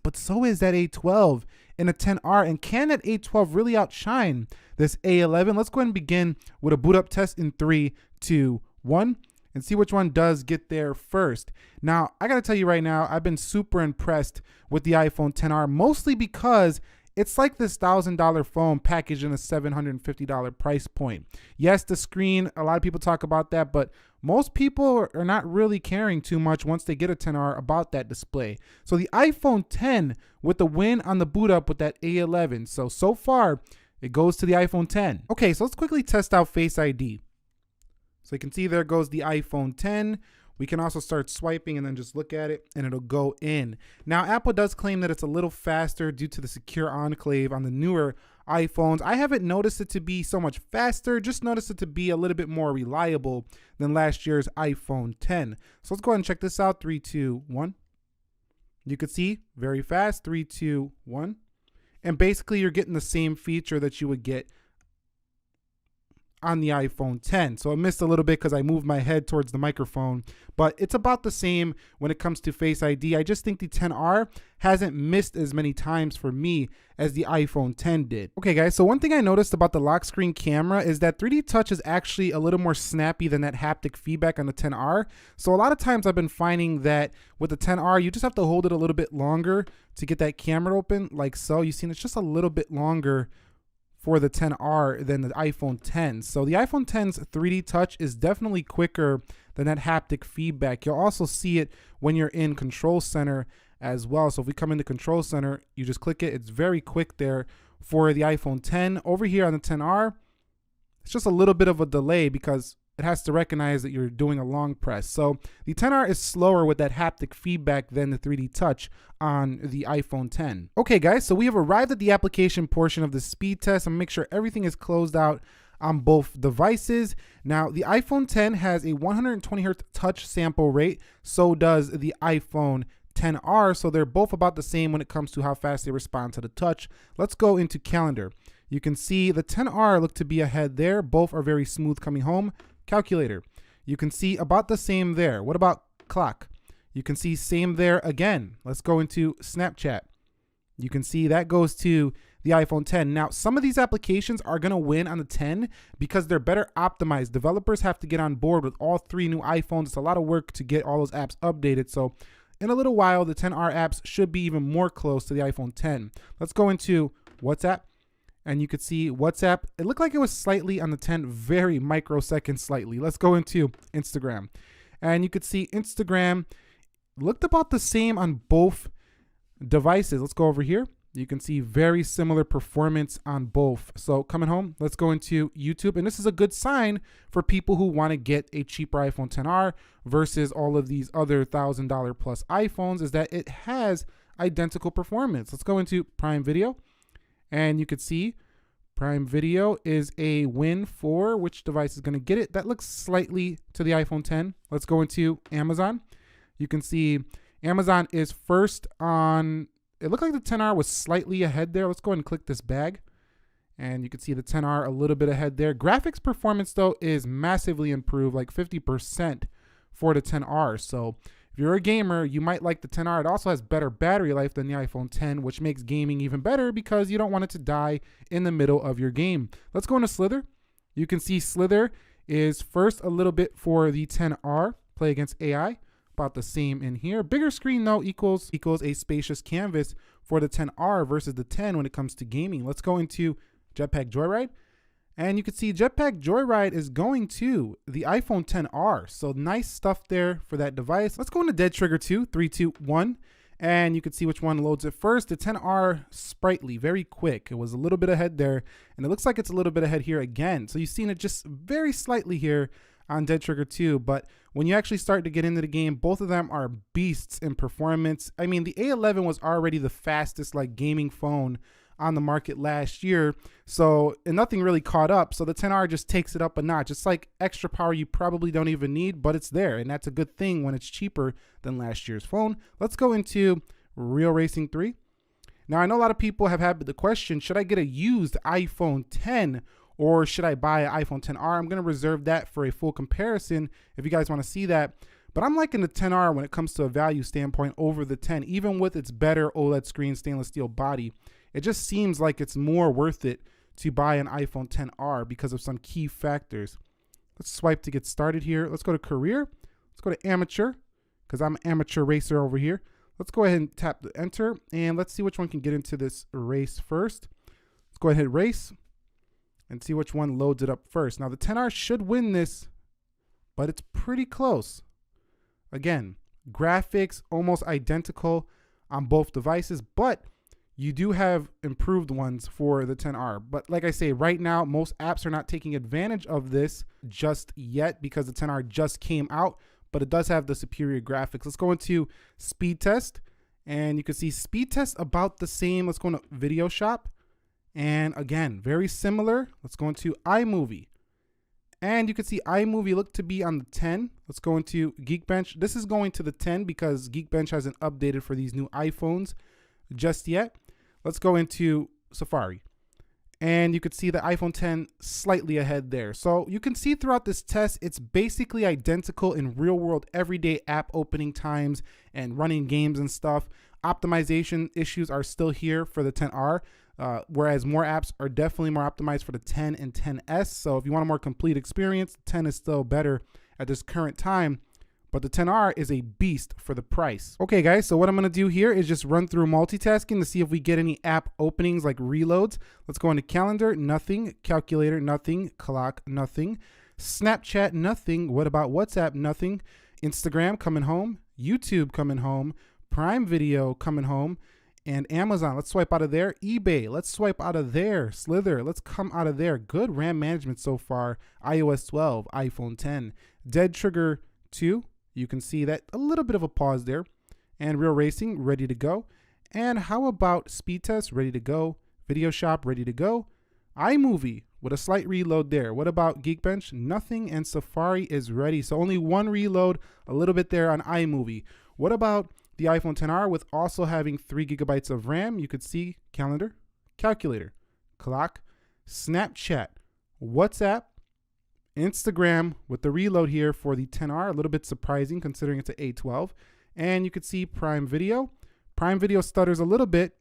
but so is that A12 in a 10R. And can that A12 really outshine this A11? Let's go ahead and begin with a boot up test in 3, 2, 1. And see which one does get there first. Now, I gotta tell you right now, I've been super impressed with the iPhone XR, mostly because it's like this $1,000 phone packaged in a $750 price point. Yes, the screen, a lot of people talk about that, but most people are not really caring too much once they get a XR about that display. So the iPhone X with the win on the boot up with that A11. So far, it goes to the iPhone X. Okay, so let's quickly test out Face ID. So you can see there goes the iPhone X. We can also start swiping and then just look at it and it'll go in. Now, Apple does claim that it's a little faster due to the secure enclave on the newer iPhones. I haven't noticed it to be so much faster, just noticed it to be a little bit more reliable than last year's iPhone X. So let's go ahead and check this out. 3, 2, 1. You can see very fast. 3, 2, 1. And basically you're getting the same feature that you would get on the iPhone X. So I missed a little bit because I moved my head towards the microphone, but it's about the same when it comes to Face ID. I just think the XR hasn't missed as many times for me as the iPhone X did. Okay guys, so one thing I noticed about the lock screen camera is that 3D Touch is actually a little more snappy than that haptic feedback on the XR. So a lot of times I've been finding that with the XR, you just have to hold it a little bit longer to get that camera open, like so. You see, it's just a little bit longer for the XR than the iPhone X. So the iPhone X's 3D Touch is definitely quicker than that haptic feedback. You'll also see it when you're in Control Center as well. So if we come into Control Center, you just click it. It's very quick there for the iPhone X. Over here on the XR, it's just a little bit of a delay because it has to recognize that you're doing a long press. So the XR is slower with that haptic feedback than the 3D Touch on the iPhone X. Okay guys, so we have arrived at the application portion of the speed test. I'm gonna make sure everything is closed out on both devices. Now the iPhone X has a 120 Hz touch sample rate, so does the iPhone XR, so they're both about the same when it comes to how fast they respond to the touch. Let's go into calendar. You can see the XR look to be ahead there. Both are very smooth coming home. Calculator, you can see about the same there. What about clock? You can see same there again. Let's go into Snapchat. You can see that goes to the iPhone X. Now, some of these applications are going to win on the 10 because they're better optimized. Developers have to get on board with all 3 new iPhones. It's a lot of work to get all those apps updated. So in a little while, the XR apps should be even more close to the iPhone X. Let's go into WhatsApp. And you could see WhatsApp, it looked like it was slightly on the 10, very microsecond slightly. Let's go into Instagram. And you could see Instagram looked about the same on both devices. Let's go over here. You can see very similar performance on both. So coming home, let's go into YouTube. And this is a good sign for people who want to get a cheaper iPhone XR versus all of these other $1,000 plus iPhones, is that it has identical performance. Let's go into Prime Video. And you could see Prime Video is a win for which device is going to get it. That looks slightly to the iPhone X. Let's go into Amazon. You can see Amazon is first on, it looked like the XR was slightly ahead there. Let's go ahead and click this bag. And you can see the XR a little bit ahead there. Graphics performance though is massively improved, like 50% for the XR. So if you're a gamer, you might like the XR. It also has better battery life than the iPhone X, which makes gaming even better because you don't want it to die in the middle of your game. Let's go into Slither. You can see Slither is first a little bit for the XR. Play against AI, about the same in here. Bigger screen though equals a spacious canvas for the XR versus the 10 when it comes to gaming. Let's go into Jetpack Joyride. And you can see Jetpack Joyride is going to the iPhone XR. So nice stuff there for that device. Let's go into Dead Trigger 2, 3, 2, 1. And you can see which one loads it first. The XR sprightly, very quick. It was a little bit ahead there. And it looks like it's a little bit ahead here again. So you've seen it just very slightly here on Dead Trigger 2. But when you actually start to get into the game, both of them are beasts in performance. I mean, the A11 was already the fastest like gaming phone on the market last year, so and nothing really caught up. So the XR just takes it up a notch. It's like extra power you probably don't even need, but it's there, and that's a good thing when it's cheaper than last year's phone. Let's go into Real Racing 3. Now I know a lot of people have had the question, should I get a used iPhone X or should I buy an iPhone XR? I'm going to reserve that for a full comparison if you guys want to see that. But I'm liking the 10R when it comes to a value standpoint over the 10, even with its better OLED screen stainless steel body. It just seems like it's more worth it to buy an iPhone 10R because of some key factors. Let's swipe to get started here. Let's go to career. Let's go to amateur because I'm an amateur racer over here. Let's go ahead and tap the enter and let's see which one can get into this race first. Let's go ahead and hit race and see which one loads it up first. Now the 10R should win this, but it's pretty close. Again, graphics almost identical on both devices, but you do have improved ones for the 10R. But like I say, right now, most apps are not taking advantage of this just yet because the 10R just came out, but it does have the superior graphics. Let's go into speed test and you can see speed test about the same. Let's go into video shop. And again, very similar. Let's go into iMovie. And you can see iMovie look to be on the 10. Let's go into Geekbench. This is going to the 10 because Geekbench hasn't updated for these new iPhones just yet. Let's go into Safari. And you could see the iPhone 10 slightly ahead there. So you can see throughout this test, it's basically identical in real world everyday app opening times and running games and stuff. Optimization issues are still here for the 10R, whereas more apps are definitely more optimized for the 10 and 10S. So if you want a more complete experience, the 10 is still better at this current time. But the 10R is a beast for the price. Okay guys, so what I'm gonna do here is just run through multitasking to see if we get any app openings like reloads. Let's go into calendar, nothing. Calculator, nothing. Clock, nothing. Snapchat, nothing. What about WhatsApp? Nothing. Instagram coming home. YouTube coming home. Prime Video coming home. And Amazon, let's swipe out of there. eBay, let's swipe out of there. Slither, let's come out of there. Good RAM management so far. iOS 12, iPhone 10. Dead Trigger 2. You can see that a little bit of a pause there. And Real Racing, ready to go. And how about Speed Test, ready to go. Video Shop, ready to go. iMovie, with a slight reload there. What about Geekbench? Nothing, and Safari is ready. So only one reload, a little bit there on iMovie. What about the iPhone 10R with also having 3 GB of RAM? You could see calendar, calculator, clock, Snapchat, WhatsApp, Instagram with the reload here for the 10R, a little bit surprising considering it's an A12. And you could see Prime Video. Prime Video stutters a little bit.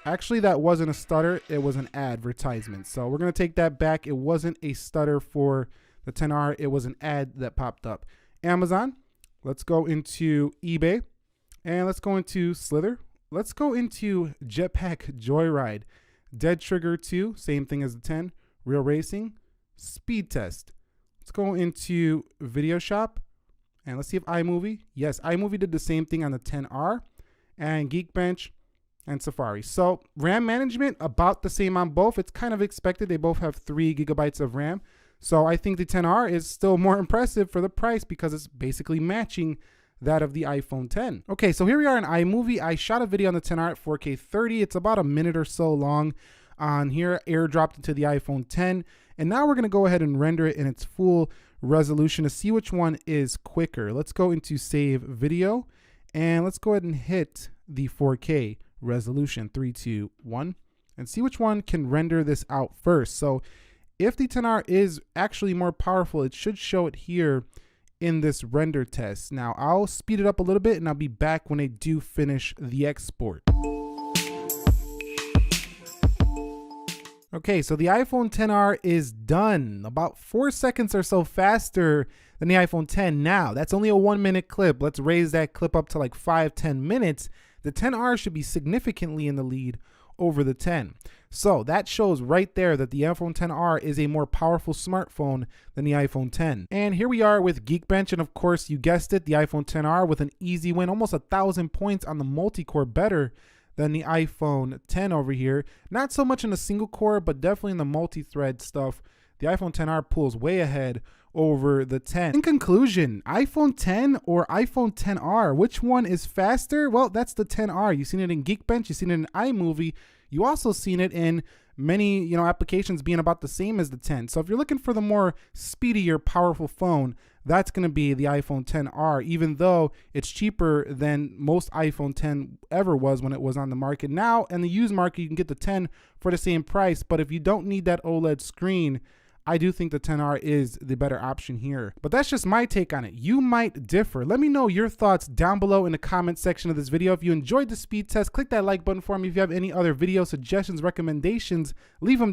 Actually, that wasn't a stutter, it was an advertisement. So we're gonna take that back. It wasn't a stutter for the 10R, it was an ad that popped up. Amazon, let's go into eBay, and let's go into Slither. Let's go into Jetpack Joyride. Dead Trigger 2, same thing as the 10. Real Racing. Speed Test. Let's go into Video Shop and let's see if iMovie. Yes, iMovie did the same thing on the 10R, and Geekbench and Safari. So RAM management about the same on both. It's kind of expected. They both have 3 GB of RAM. So I think the 10R is still more impressive for the price because it's basically matching that of the iPhone 10. Okay, so here we are in iMovie. I shot a video on the 10R at 4K 30. It's about a minute or so long on here, airdropped into the iPhone 10. And now we're gonna go ahead and render it in its full resolution to see which one is quicker. Let's go into save video and let's go ahead and hit the 4K resolution, 3, 2, 1, and see which one can render this out first. So if the 10R is actually more powerful, it should show it here in this render test. Now I'll speed it up a little bit and I'll be back when I do finish the export. Okay, so the iPhone 10R is done. About 4 seconds or so faster than the iPhone 10 now. That's only a 1-minute clip. Let's raise that clip up to like 5-10 minutes. The 10R should be significantly in the lead over the 10. So that shows right there that the iPhone 10R is a more powerful smartphone than the iPhone 10. And here we are with Geekbench, and of course you guessed it, the iPhone 10R with an easy win, almost 1,000 points on the multi-core, better than the iPhone 10 over here. Not so much in the single core, but definitely in the multi-thread stuff. The iPhone 10R pulls way ahead over the 10. In conclusion, iPhone 10 or iPhone 10R, which one is faster? Well, that's the 10R. You've seen it in Geekbench, you've seen it in iMovie. You also seen it in many, applications being about the same as the 10. So if you're looking for the more speedier, powerful phone, that's going to be the iPhone 10R, even though it's cheaper than most iPhone 10 ever was when it was on the market. Now, in the used market, you can get the 10 for the same price. But if you don't need that OLED screen, I do think the XR is the better option here. But that's just my take on it. You might differ. Let me know your thoughts down below in the comment section of this video. If you enjoyed the speed test, click that like button for me. If you have any other video suggestions, recommendations, leave them